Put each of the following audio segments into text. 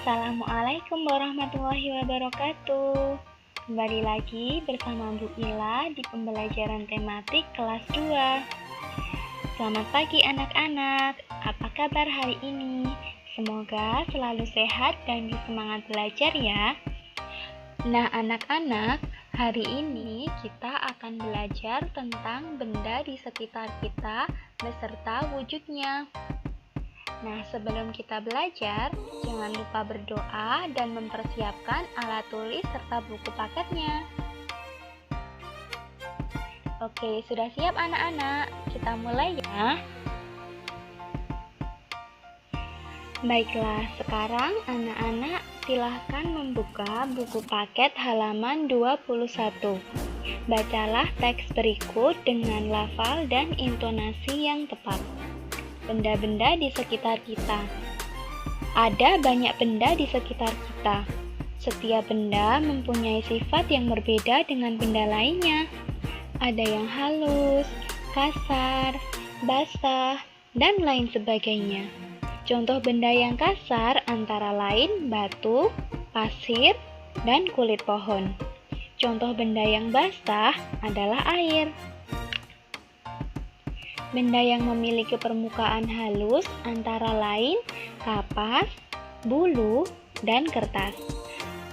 Assalamualaikum warahmatullahi wabarakatuh. Kembali lagi bersama Bu Ila di pembelajaran tematik kelas 2. Selamat pagi anak-anak, apa kabar hari ini? Semoga selalu sehat dan bersemangat belajar ya. Nah anak-anak, hari ini kita akan belajar tentang benda di sekitar kita beserta wujudnya. Nah, sebelum kita belajar, jangan lupa berdoa dan mempersiapkan alat tulis serta buku paketnya. Oke, sudah siap anak-anak? Kita mulai ya. Baiklah, sekarang anak-anak silahkan membuka buku paket halaman 21. Bacalah teks berikut dengan lafal dan intonasi yang tepat. Benda-benda di sekitar kita. Ada banyak benda di sekitar kita. Setiap benda mempunyai sifat yang berbeda dengan benda lainnya. Ada yang halus, kasar, basah, dan lain sebagainya. Contoh benda yang kasar antara lain batu, pasir, dan kulit pohon. Contoh benda yang basah adalah air. Benda yang memiliki permukaan halus antara lain kapas, bulu, dan kertas.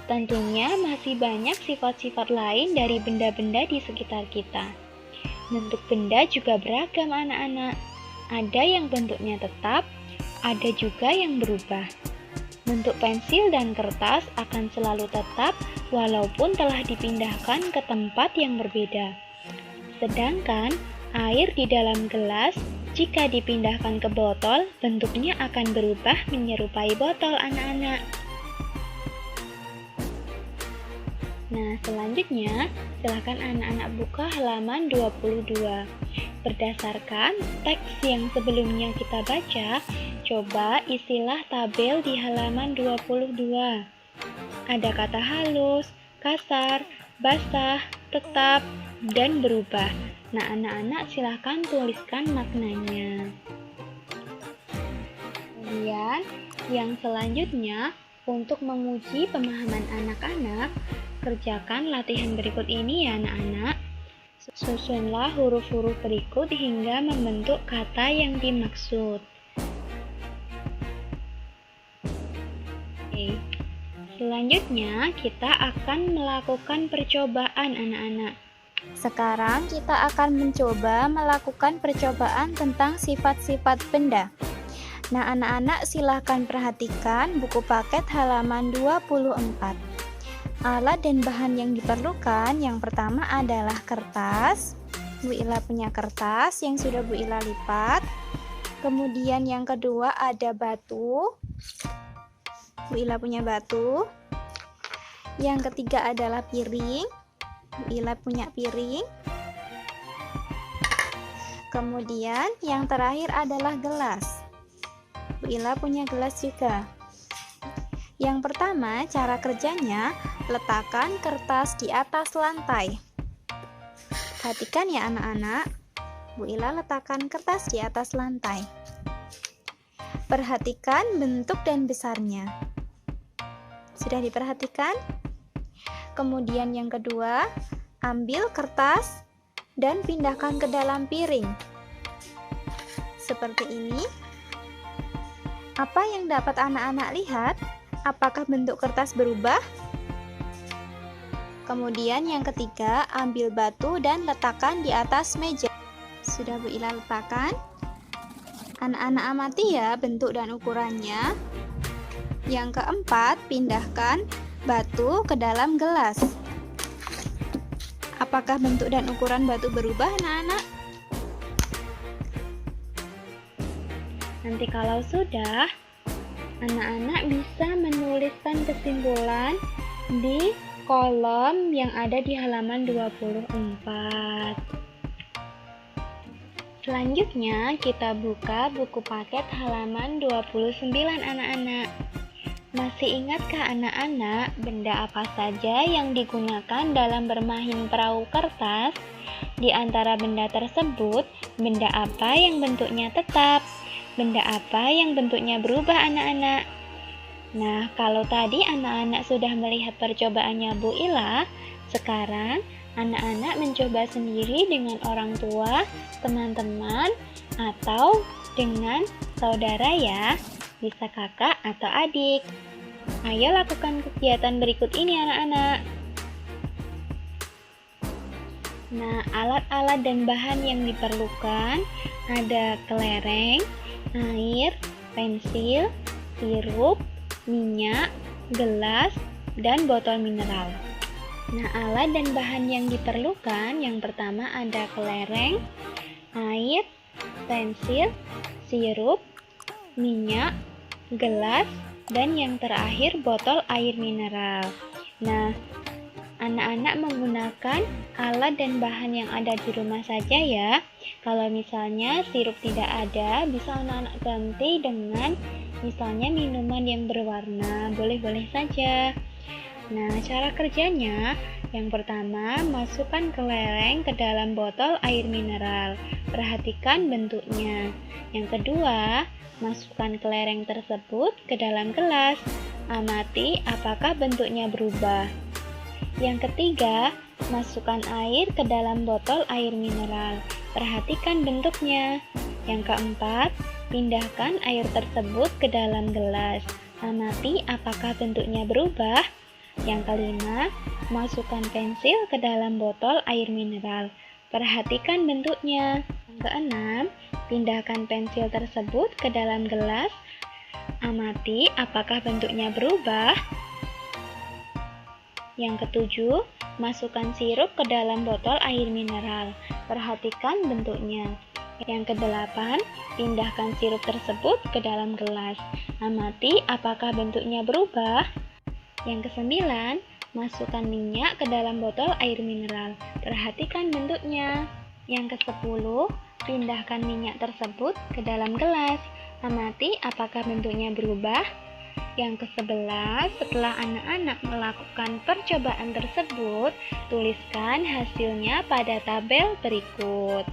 Tentunya masih banyak sifat-sifat lain dari benda-benda di sekitar kita. Bentuk benda juga beragam anak-anak. Ada yang bentuknya tetap, ada juga yang berubah. Bentuk pensil dan kertas akan selalu tetap walaupun telah dipindahkan ke tempat yang berbeda. Sedangkan air di dalam gelas, jika dipindahkan ke botol, bentuknya akan berubah menyerupai botol anak-anak. Nah, selanjutnya, silakan anak-anak buka halaman 22. Berdasarkan teks yang sebelumnya kita baca, coba isilah tabel di halaman 22. Ada kata halus, kasar, basah, tetap, dan berubah. Nah, anak-anak silahkan tuliskan maknanya. Kemudian, yang selanjutnya, untuk menguji pemahaman anak-anak, kerjakan latihan berikut ini ya anak-anak. Susunlah huruf-huruf berikut hingga membentuk kata yang dimaksud. Oke. Selanjutnya, kita akan melakukan percobaan anak-anak. Sekarang kita akan mencoba melakukan percobaan tentang sifat-sifat benda. Nah, anak-anak silahkan perhatikan buku paket halaman 24. Alat dan bahan yang diperlukan, yang pertama adalah kertas. Bu Ila punya kertas yang sudah Bu Ila lipat. Kemudian yang kedua ada batu. Bu Ila punya batu. Yang ketiga adalah piring. Bu Ila punya piring. Kemudian yang terakhir adalah gelas. Bu Ila punya gelas juga. Yang pertama, cara kerjanya, letakkan kertas di atas lantai. Perhatikan ya anak-anak. Bu Ila letakkan kertas di atas lantai. Perhatikan bentuk dan besarnya. Sudah diperhatikan? Kemudian yang kedua, ambil kertas dan pindahkan ke dalam piring. Seperti ini. Apa yang dapat anak-anak lihat? Apakah bentuk kertas berubah? Kemudian yang ketiga, ambil batu dan letakkan di atas meja. Sudah Bu Ila letakkan? Anak-anak amati ya bentuk dan ukurannya. Yang keempat, pindahkan batu ke dalam gelas. Apakah bentuk dan ukuran batu berubah, anak-anak? Nanti kalau sudah, anak-anak bisa menuliskan kesimpulan di kolom yang ada di halaman 24. Selanjutnya, kita buka buku paket halaman 29 anak-anak. Masih ingatkah anak-anak benda apa saja yang digunakan dalam bermain perahu kertas? Di antara benda tersebut, benda apa yang bentuknya tetap? Benda apa yang bentuknya berubah anak-anak? Nah, kalau tadi anak-anak sudah melihat percobaannya Bu Ila, sekarang anak-anak mencoba sendiri dengan orang tua, teman-teman, atau dengan saudara ya, bisa kakak atau adik. Ayo lakukan kegiatan berikut ini anak-anak. Nah, alat-alat dan bahan yang diperlukan ada kelereng, air, pensil, sirup, minyak, gelas, dan botol mineral. Nah, alat dan bahan yang diperlukan yang pertama ada kelereng, air, pensil, sirup, minyak, gelas, dan yang terakhir botol air mineral. Nah, anak-anak menggunakan alat dan bahan yang ada di rumah saja ya. Kalau misalnya sirup tidak ada, bisa anak-anak ganti dengan misalnya minuman yang berwarna, boleh-boleh saja. Nah, cara kerjanya, yang pertama, masukkan kelereng ke dalam botol air mineral. Perhatikan bentuknya. Yang kedua, masukkan kelereng tersebut ke dalam gelas. Amati apakah bentuknya berubah. Yang ketiga, masukkan air ke dalam botol air mineral. Perhatikan bentuknya. Yang keempat, pindahkan air tersebut ke dalam gelas. Amati apakah bentuknya berubah. Yang kelima, masukkan pensil ke dalam botol air mineral. Perhatikan bentuknya. Yang keenam, pindahkan pensil tersebut ke dalam gelas. Amati apakah bentuknya berubah. Yang ketujuh, masukkan sirup ke dalam botol air mineral. Perhatikan bentuknya. Yang kedelapan, pindahkan sirup tersebut ke dalam gelas. Amati apakah bentuknya berubah. Yang kesembilan, masukkan minyak ke dalam botol air mineral. Perhatikan bentuknya. Yang kesepuluh, pindahkan minyak tersebut ke dalam gelas. Amati apakah bentuknya berubah. Yang ke-11, setelah anak-anak melakukan percobaan tersebut, tuliskan hasilnya pada tabel berikut.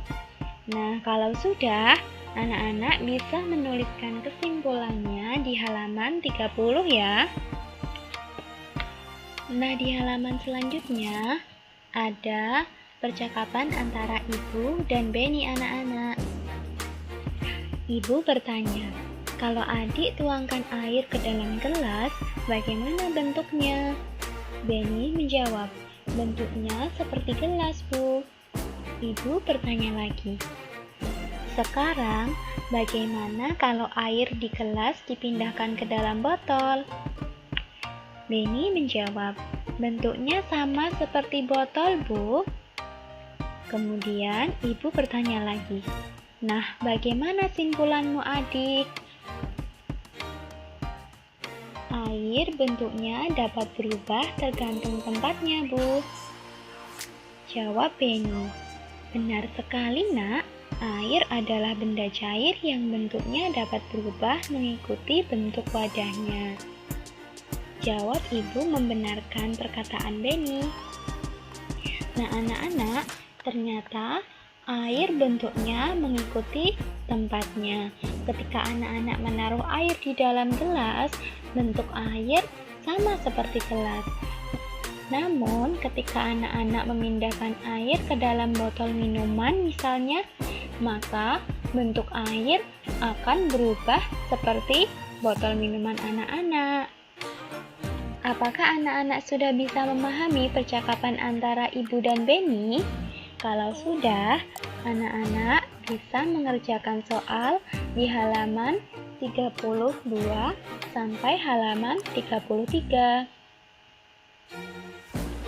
Nah, kalau sudah, anak-anak bisa menuliskan kesimpulannya di halaman 30 ya. Nah, di halaman selanjutnya ada percakapan antara ibu dan Benny anak-anak. Ibu bertanya, kalau adik tuangkan air ke dalam gelas, bagaimana bentuknya? Benny menjawab, bentuknya seperti gelas, Bu. Ibu bertanya lagi, sekarang bagaimana kalau air di gelas dipindahkan ke dalam botol? Benny menjawab, bentuknya sama seperti botol, Bu. Kemudian ibu bertanya lagi, nah bagaimana simpulanmu adik? Air bentuknya dapat berubah tergantung tempatnya, Bu. Jawab Benny. Benar sekali, Nak. Air adalah benda cair yang bentuknya dapat berubah mengikuti bentuk wadahnya. Jawab ibu membenarkan perkataan Benny. Nah, anak-anak, ternyata air bentuknya mengikuti tempatnya. Ketika anak-anak menaruh air di dalam gelas, bentuk air sama seperti gelas. Namun, ketika anak-anak memindahkan air ke dalam botol minuman misalnya, maka bentuk air akan berubah seperti botol minuman anak-anak. Apakah anak-anak sudah bisa memahami percakapan antara ibu dan Benny? Kalau sudah, anak-anak bisa mengerjakan soal di halaman 32 sampai halaman 33.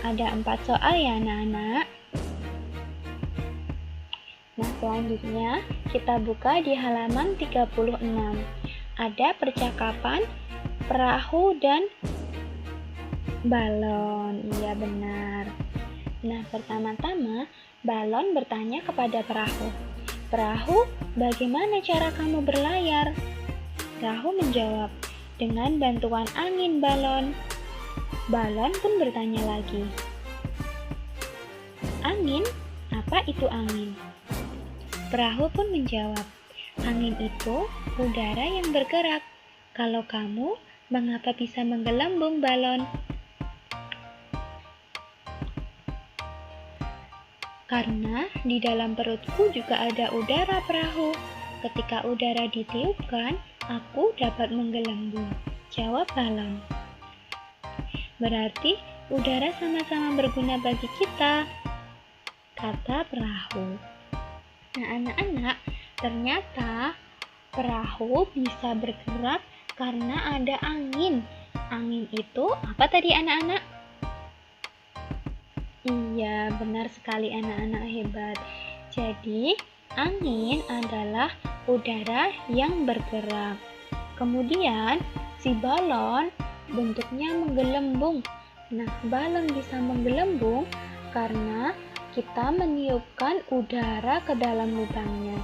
Ada 4 soal ya anak-anak. Nah, selanjutnya kita buka di halaman 36. Ada percakapan perahu dan balon. Iya benar. Nah, pertama-tama balon bertanya kepada perahu, "Perahu, bagaimana cara kamu berlayar?" Perahu menjawab, "Dengan bantuan angin, balon." Balon pun bertanya lagi, "Angin? Apa itu angin?" Perahu pun menjawab, "Angin itu udara yang bergerak. Kalau kamu Mengapa bisa menggelembung balon? Karena di dalam perutku juga ada udara perahu. Ketika udara ditiupkan, aku dapat menggelembung. Jawab balon. Berarti udara sama-sama berguna bagi kita, kata perahu. Nah, anak-anak, ternyata perahu bisa bergerak karena ada angin. Angin itu apa tadi, anak-anak? Iya, benar sekali anak-anak hebat. Jadi, angin adalah udara yang bergerak. Kemudian, si balon bentuknya menggelembung. Nah, balon bisa menggelembung karena kita meniupkan udara ke dalam lubangnya.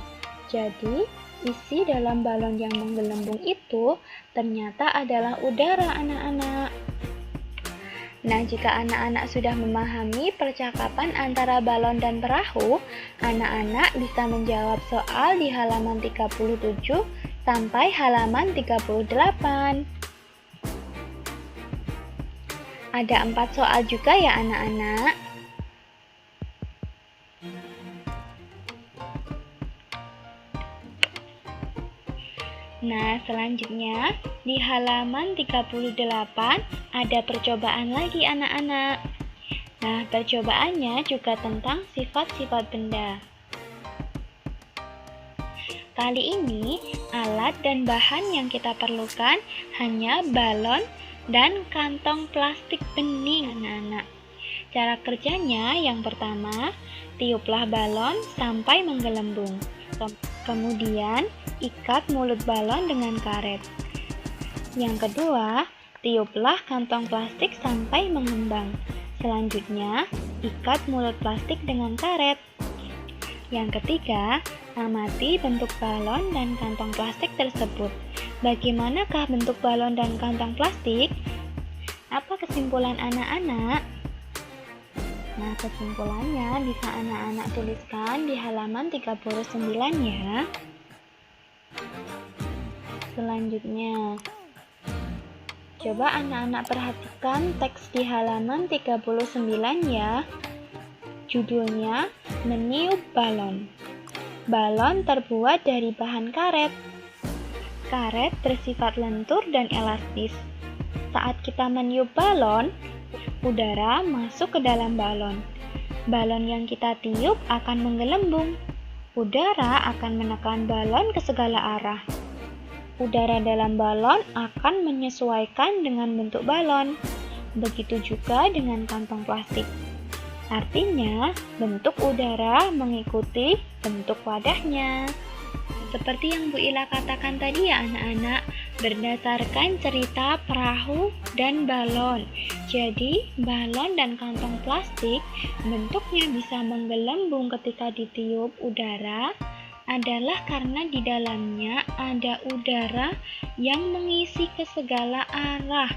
Jadi, isi dalam balon yang menggelembung itu ternyata adalah udara, anak-anak. Nah, jika anak-anak sudah memahami percakapan antara balon dan perahu, anak-anak bisa menjawab soal di halaman 37 sampai halaman 38. Ada 4 soal juga ya anak-anak. Nah, selanjutnya di halaman 38 ada percobaan lagi anak-anak. Nah, percobaannya juga tentang sifat-sifat benda. Kali ini, alat dan bahan yang kita perlukan hanya balon dan kantong plastik bening, anak-anak. Cara kerjanya yang pertama, tiuplah balon sampai menggelembung. Kemudian, ikat mulut balon dengan karet. Yang kedua, tiuplah kantong plastik sampai mengembang. Selanjutnya, ikat mulut plastik dengan karet. Yang ketiga, amati bentuk balon dan kantong plastik tersebut. Bagaimanakah bentuk balon dan kantong plastik? Apa kesimpulan anak-anak? Nah, kesimpulannya bisa anak-anak tuliskan di halaman 39 ya. Selanjutnya, coba anak-anak perhatikan teks di halaman 39 ya. Judulnya, meniup balon. Balon terbuat dari bahan karet. Karet bersifat lentur dan elastis. Saat kita meniup balon, udara masuk ke dalam balon. Balon yang kita tiup akan menggelembung. Udara akan menekan balon ke segala arah. Udara dalam balon akan menyesuaikan dengan bentuk balon. Begitu juga dengan kantong plastik. Artinya, bentuk udara mengikuti bentuk wadahnya. Seperti yang Bu Ila katakan tadi ya anak-anak, berdasarkan cerita perahu dan balon. Jadi, balon dan kantong plastik bentuknya bisa menggelembung ketika ditiup udara adalah karena di dalamnya ada udara yang mengisi ke segala arah.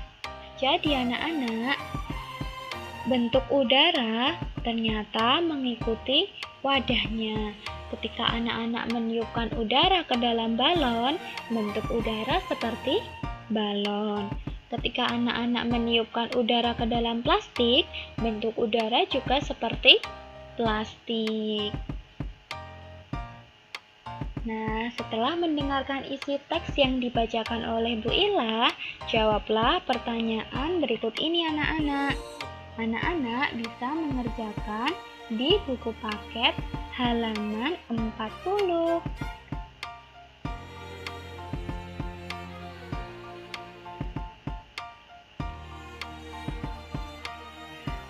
Jadi anak-anak, bentuk udara ternyata mengikuti wadahnya. Ketika anak-anak meniupkan udara ke dalam balon, bentuk udara seperti balon. Ketika anak-anak meniupkan udara ke dalam plastik, bentuk udara juga seperti plastik. Nah, setelah mendengarkan isi teks yang dibacakan oleh Bu Ila, jawablah pertanyaan berikut ini anak-anak. Anak-anak bisa mengerjakan di buku paket halaman 40.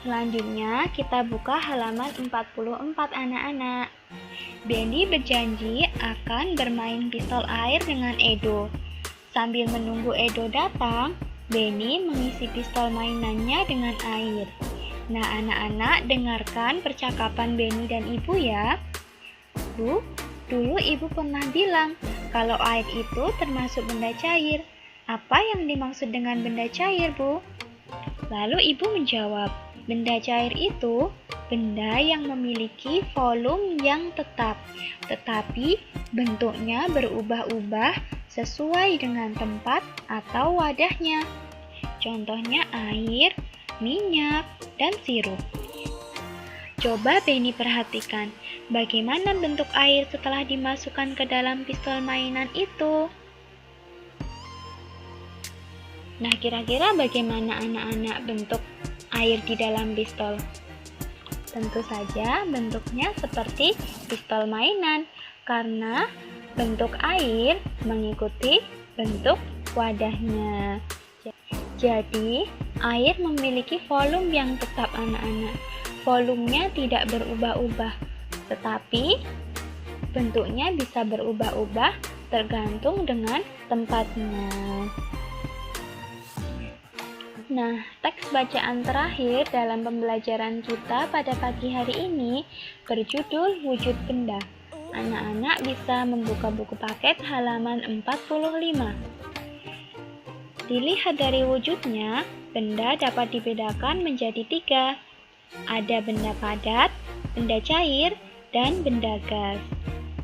Selanjutnya, kita buka halaman 44 anak-anak. Benny berjanji akan bermain pistol air dengan Edo. Sambil menunggu Edo datang, Benny mengisi pistol mainannya dengan air. Nah, anak-anak dengarkan percakapan Benny dan Ibu ya. Bu, dulu Ibu pernah bilang kalau air itu termasuk benda cair. Apa yang dimaksud dengan benda cair, Bu? Lalu Ibu menjawab, benda cair itu benda yang memiliki volume yang tetap, tetapi bentuknya berubah-ubah sesuai dengan tempat atau wadahnya. Contohnya air, minyak, dan sirup. Coba Benny perhatikan, bagaimana bentuk air setelah dimasukkan ke dalam pistol mainan itu. Nah, kira-kira bagaimana anak-anak bentuk air di dalam pistol? Tentu saja bentuknya seperti pistol mainan, karena bentuk air mengikuti bentuk wadahnya. Jadi, air memiliki volume yang tetap anak-anak. Volumenya tidak berubah-ubah, tetapi bentuknya bisa berubah-ubah tergantung dengan tempatnya. Nah, teks bacaan terakhir dalam pembelajaran kita pada pagi hari ini berjudul Wujud Benda. Anak-anak bisa membuka buku paket halaman 45. Dilihat dari wujudnya, benda dapat dibedakan menjadi 3. Ada benda padat, benda cair, dan benda gas.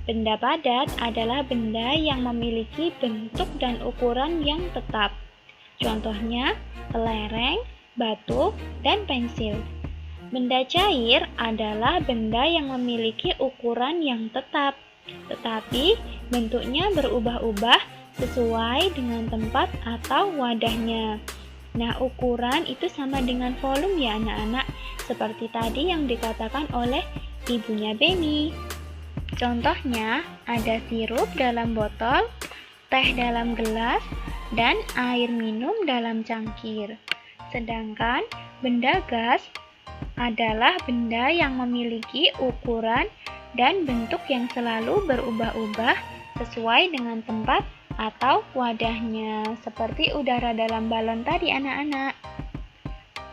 Benda padat adalah benda yang memiliki bentuk dan ukuran yang tetap. Contohnya, kelereng, batu, dan pensil. Benda cair adalah benda yang memiliki ukuran yang tetap, tetapi bentuknya berubah-ubah sesuai dengan tempat atau wadahnya. Nah, ukuran itu sama dengan volume ya anak-anak, seperti tadi yang dikatakan oleh ibunya Benny. Contohnya, ada sirup dalam botol, teh dalam gelas, dan air minum dalam cangkir. Sedangkan benda gas adalah benda yang memiliki ukuran dan bentuk yang selalu berubah-ubah sesuai dengan tempat atau wadahnya, seperti udara dalam balon tadi anak-anak.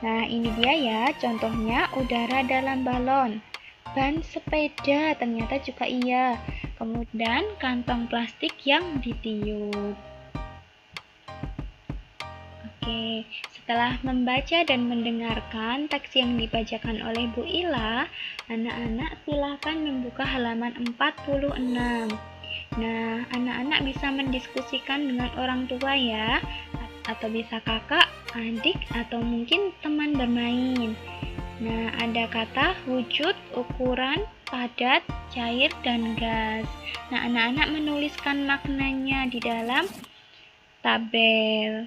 Nah, ini dia ya contohnya udara dalam balon. Ban sepeda ternyata juga iya. Kemudian kantong plastik yang ditiup. Oke, setelah membaca dan mendengarkan teks yang dibacakan oleh Bu Ila, anak-anak silakan membuka halaman 46. Nah, anak-anak bisa mendiskusikan dengan orang tua ya, atau bisa kakak, adik, atau mungkin teman bermain. Nah, ada kata wujud, ukuran, padat, cair, dan gas. Nah, anak-anak menuliskan maknanya di dalam tabel.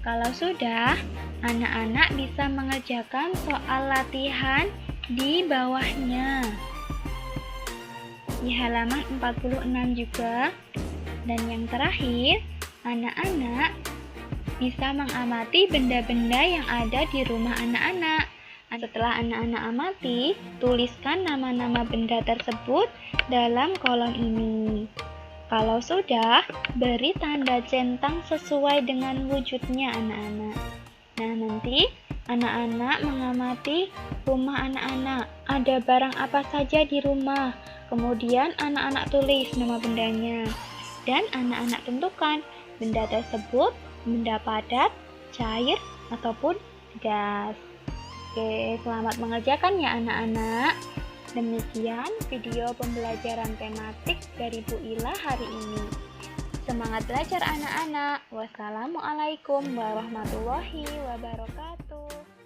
Kalau sudah, anak-anak bisa mengerjakan soal latihan di bawahnya. Di halaman 46 juga. Dan yang terakhir, anak-anak bisa mengamati benda-benda yang ada di rumah anak-anak. Setelah anak-anak amati, tuliskan nama-nama benda tersebut dalam kolom ini. Kalau sudah, beri tanda centang sesuai dengan wujudnya anak-anak. Nah, nanti anak-anak mengamati rumah anak-anak. Ada barang apa saja di rumah. Kemudian anak-anak tulis nama bendanya. Dan anak-anak tentukan benda tersebut benda padat, cair, ataupun gas. Oke, selamat mengerjakan ya anak-anak. Demikian video pembelajaran tematik dari Bu Ila hari ini. Semangat belajar anak-anak. Wassalamualaikum warahmatullahi wabarakatuh.